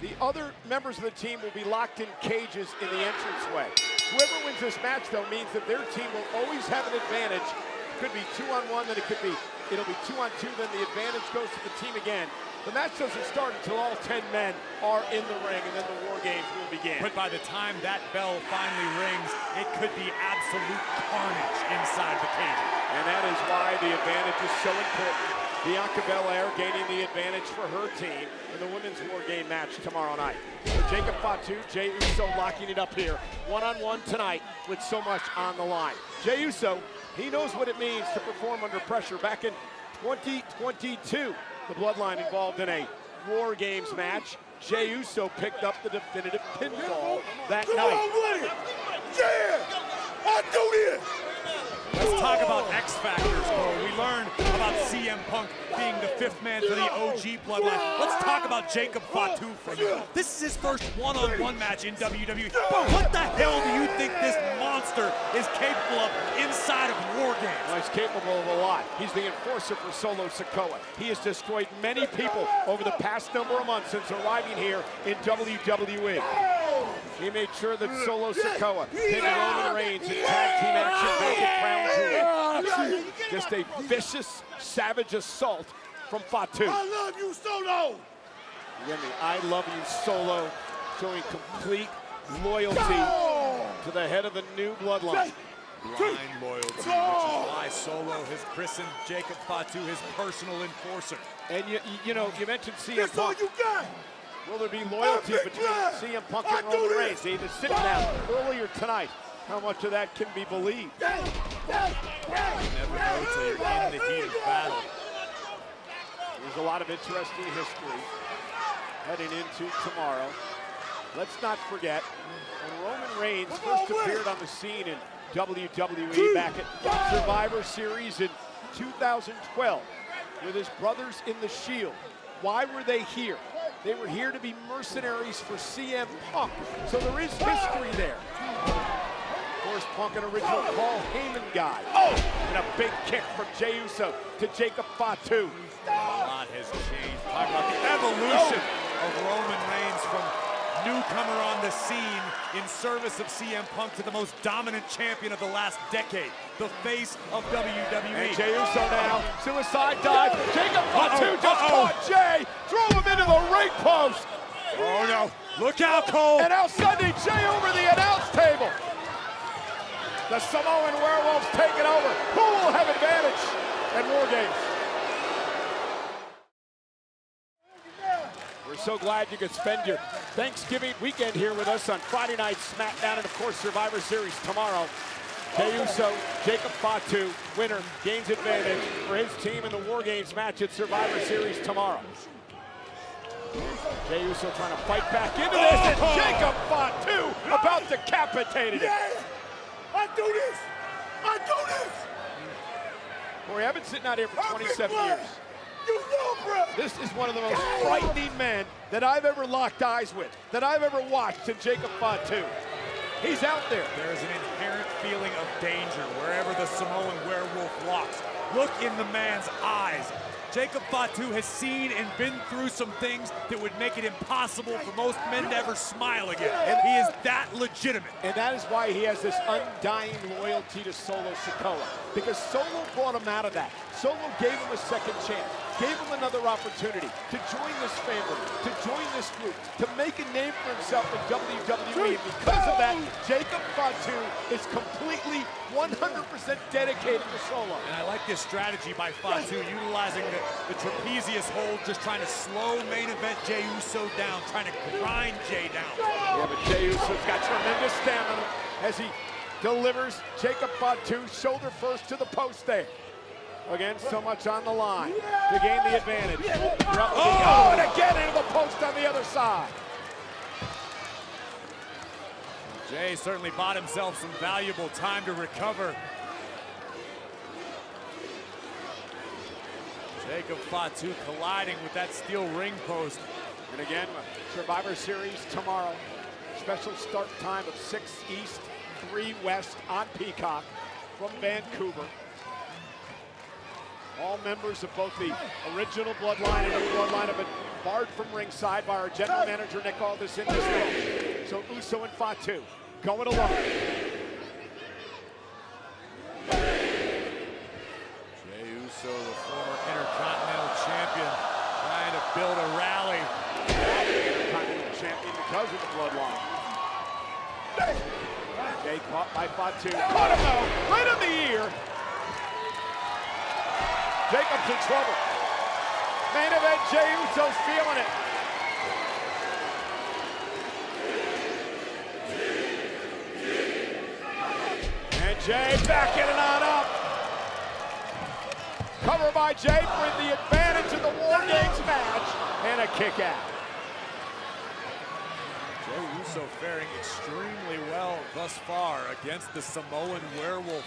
The other members of the team will be locked in cages in the entranceway. Whoever wins this match, though, means that their team will always have an advantage. It could be 2-on-1, then it'll be 2-on-2, then the advantage goes to the team again. The match doesn't start until all 10 men are in the ring, and then the War Games will begin. But by the time that bell finally rings, it could be absolute carnage inside the cage. And that is why the advantage is so important. Bianca Belair gaining the advantage for her team in the Women's War Game match tomorrow night. For Jacob Fatu, Jey Uso locking it up here, one-on-one tonight with so much on the line. Jey Uso, he knows what it means to perform under pressure. Back in 2022, the Bloodline involved in a War Games match. Jey Uso picked up the definitive pinfall that night. Yeah! I do this! Let's talk about X Factors, Cole. We learned about CM Punk being the fifth man for the OG Bloodline. Let's talk about Jacob Fatu for a minute. This is his first one-on-one match in WWE. But what the hell do you think this monster is capable of inside of War Games? Well, he's capable of a lot. He's the enforcer for Solo Sikoa. He has destroyed many people over the past number of months since arriving here in WWE. He made sure that Solo Sikoa hit Roman Reigns in tag team action back at Crown Jewel. Just a vicious, savage assault from Fatu. I love you, Solo! Again, the I love you Solo, showing complete loyalty to the head of the new Bloodline. Blind loyalty, which is why Solo has christened Jacob Fatu his personal enforcer. And you know, you mentioned CM That's all Punk. you got! Will there be loyalty between CM Punk and Roman Reigns? They either sitting down earlier tonight. How much of that can be believed? You never know till you're in the heat of battle. There's a lot of interesting history heading into tomorrow. Let's not forget, when Roman Reigns first appeared on the scene in WWE back at Survivor Series in 2012 with his brothers in the Shield. Why were they here? They were here to be mercenaries for CM Punk. So there is history there. Of course, Punk, an original Paul Heyman guy. Oh! And a big kick from Jey Uso to Jacob Fatu. A lot has changed. Talk about the evolution of Roman Reigns from newcomer on the scene in service of CM Punk to the most dominant champion of the last decade, the face of WWE. And Jey Uso now, suicide dive. Jacob Fatu just caught Jey, threw him into the ring post. Oh no, look out, Cole. And now sending Jey over the announce table. The Samoan Werewolves take it over. Who will have advantage at War Games? We're so glad you could spend your Thanksgiving weekend here with us on Friday night SmackDown and, of course, Survivor Series tomorrow. Jey Uso, Jacob Fatu, winner, gains advantage for his team in the War Games match at Survivor Series tomorrow. Jey Uso trying to fight back into this, and Jacob Fatu about decapitated it. Yeah! I do this! I do this! Corey, I've been sitting out here for 27 years. You know, bro! This is one of the most frightening men that I've ever locked eyes with, that I've ever watched in Jacob Fatu. He's out there. There's an inherent feeling of danger wherever the Samoan Werewolf walks. Look in the man's eyes. Jacob Fatu has seen and been through some things that would make it impossible for most men to ever smile again. And he is that legitimate. And that is why he has this undying loyalty to Solo Sikoa. Because Solo brought him out of that. Solo gave him a second chance, gave him another opportunity to join this family, to join this group, to make a name for himself in WWE. And because of that, Jacob Fatu is completely 100% dedicated to Solo. And I like this strategy by Fatu, utilizing the trapezius hold, just trying to slow main event Jey Uso down, trying to grind Jey down. Yeah, but Jey Uso's got tremendous stamina as he delivers Jacob Fatu shoulder first to the post there. Again, so much on the line to gain the advantage. Oh, and again into the post on the other side. Jey certainly bought himself some valuable time to recover. Jacob Fatu colliding with that steel ring post. And again, Survivor Series tomorrow. Special start time of 6 East, 3 West on Peacock from Vancouver. All members of both the original Bloodline and the Bloodline have been barred from ringside by our general manager, Nick Aldis, in this match. So Uso and Fatu going alone. Jey Uso, the former Intercontinental Champion, trying to build a rally. Intercontinental Champion because of the bloodline. Jey caught by Fatu. Caught him though, right in the ear. Jacob's in trouble. Main event, Jey Uso's feeling it. And Jey backing it on up. Cover by Jey for the advantage in the War Games match. And a kick out. Jey Uso faring extremely well thus far against the Samoan Werewolf.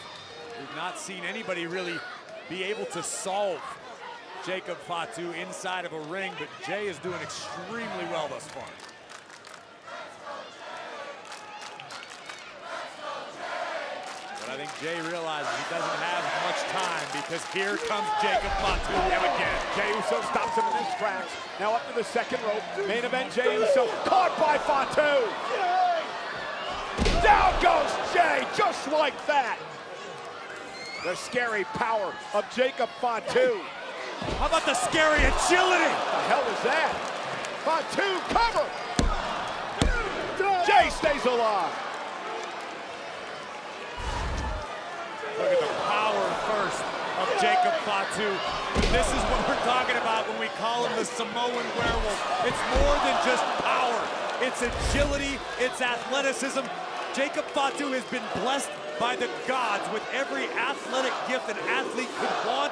We've not seen anybody really be able to solve Jacob Fatu inside of a ring, but Jey is doing extremely well thus far. But I think Jey realizes he doesn't have much time because here comes Jacob Fatu again. Jey Uso stops him in his tracks. Now up to the second rope. Main event, Jey Uso caught by Fatu. Down goes Jey, just like that. The scary power of Jacob Fatu. How about the scary agility? What the hell is that? Fatu, cover! Jey stays alive. Look at the power first of Jacob Fatu. This is what we're talking about when we call him the Samoan Werewolf. It's more than just power. It's agility, it's athleticism. Jacob Fatu has been blessed by the gods with every athletic gift an athlete could want,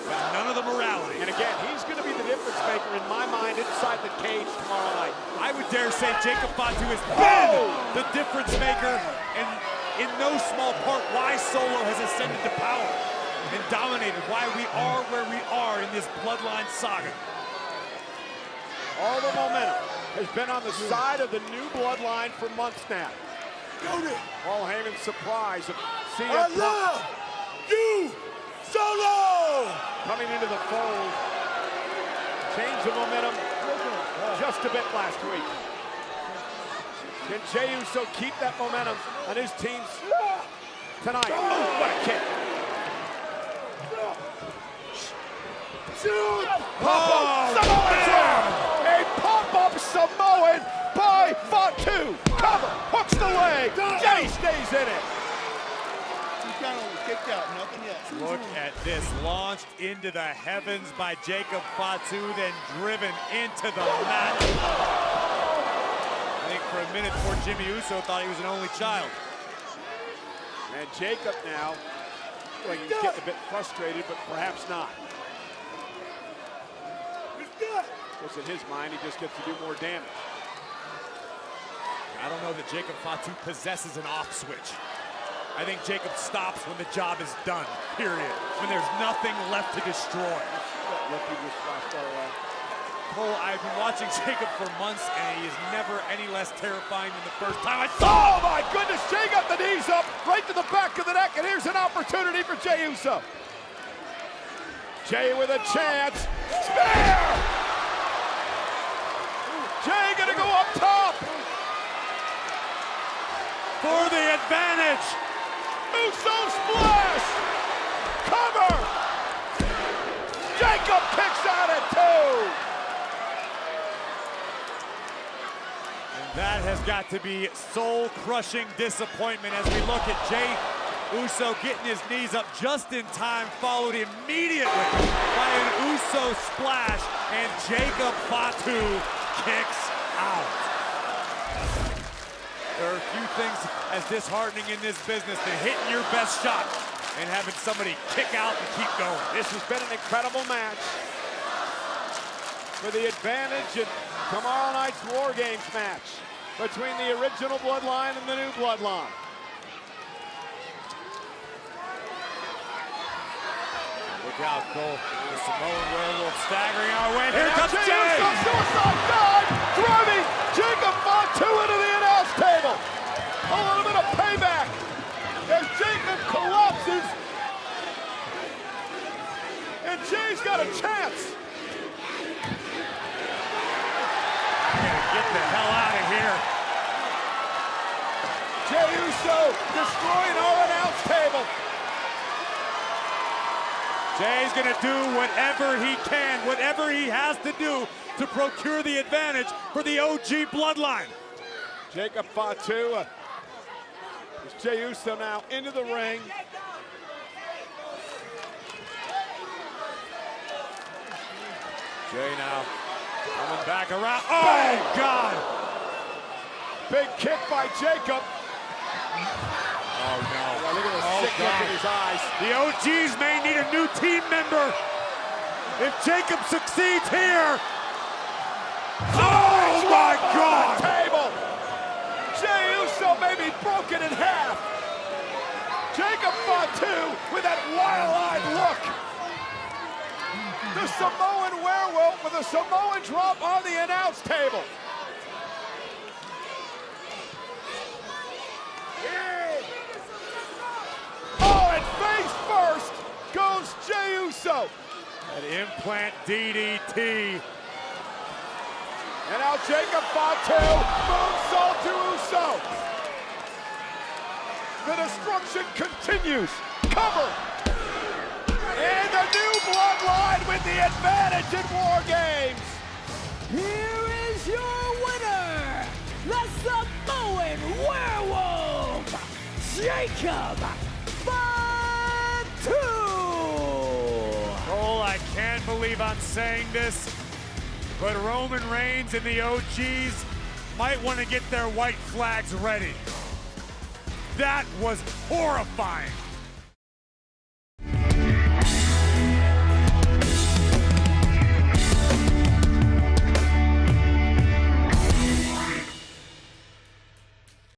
but none of the morality. And again, he's going to be the difference maker in my mind inside the cage tomorrow night. I would dare say Jacob Fatu has been the difference maker, and in no small part why Solo has ascended to power and dominated, why we are where we are in this Bloodline saga. All the momentum has been on the side of the new Bloodline for months now. Paul Heyman's surprise of CM Punk. I love you, Solo! Coming into the fold. Change the momentum just a bit last week. Can Jey Uso keep that momentum on his teams tonight? Oh, what a kick. Pop-up Samoan! A pop-up Samoan by Fatu. Cover, hooks the leg. Jey stays in it. You kind of kicked out, nothing yet. Look at this, launched into the heavens by Jacob Fatu, then driven into the mat. I think for a minute poor Jimmy Uso thought he was an only child. And Jacob now, like he's getting a bit frustrated, but perhaps not. Because in his mind, he just gets to do more damage. I don't know that Jacob Fatu possesses an off switch. I think Jacob stops when the job is done, period. When there's nothing left to destroy. Cole, I've been watching Jacob for months, and he is never any less terrifying than the first time I saw him. Oh my goodness, Jey got the knees up, right to the back of the neck, and here's an opportunity for Jey Uso. Jey with a chance. Spear! Jey gonna go up top. For the advantage. Uso splash! Cover! Jacob kicks out at 2! And that has got to be soul-crushing disappointment as we look at Jey Uso getting his knees up just in time, followed immediately by an Uso splash, and Jacob Fatu kicks out. There are a few things as disheartening in this business than hitting your best shot and having somebody kick out and keep going. This has been an incredible match for the advantage in tomorrow night's War Games match between the original Bloodline and the new Bloodline. Look out, Cole. The Samoan Werewolf staggering our way. Here comes Jey Jey! Uso, suicide dive, driving Jacob Fatu into the announce table. A little bit of payback as Jacob collapses. And Jey's got a chance. the hell out of here. Jey Uso destroying our announce table. Jay's gonna do whatever he can, whatever he has to do to procure the advantage for the OG bloodline. Jacob Fatu. It's Jey Uso now into the ring. Jay now coming back around. Oh, God! Big kick by Jacob. Oh, no. Well, look at the sick look in his eyes. The OGs may need a new team member. If Jacob succeeds here. Oh, my God! Table. Jey Uso may be broken in half. Jacob Fatu with that wild-eyed look. The Samoan werewolf with a Samoan drop on the announce table. Oh, and face first goes Jey Uso. An implant DDT. And now Jacob Fatu moonsault to Uso. The destruction continues. Cover. And the new bloodline with the advantage in War Games. Here is your winner, the Samoan Werewolf, Jacob Fatu! Oh, I can't believe I'm saying this, but Roman Reigns and the OGs might want to get their white flags ready. That was horrifying.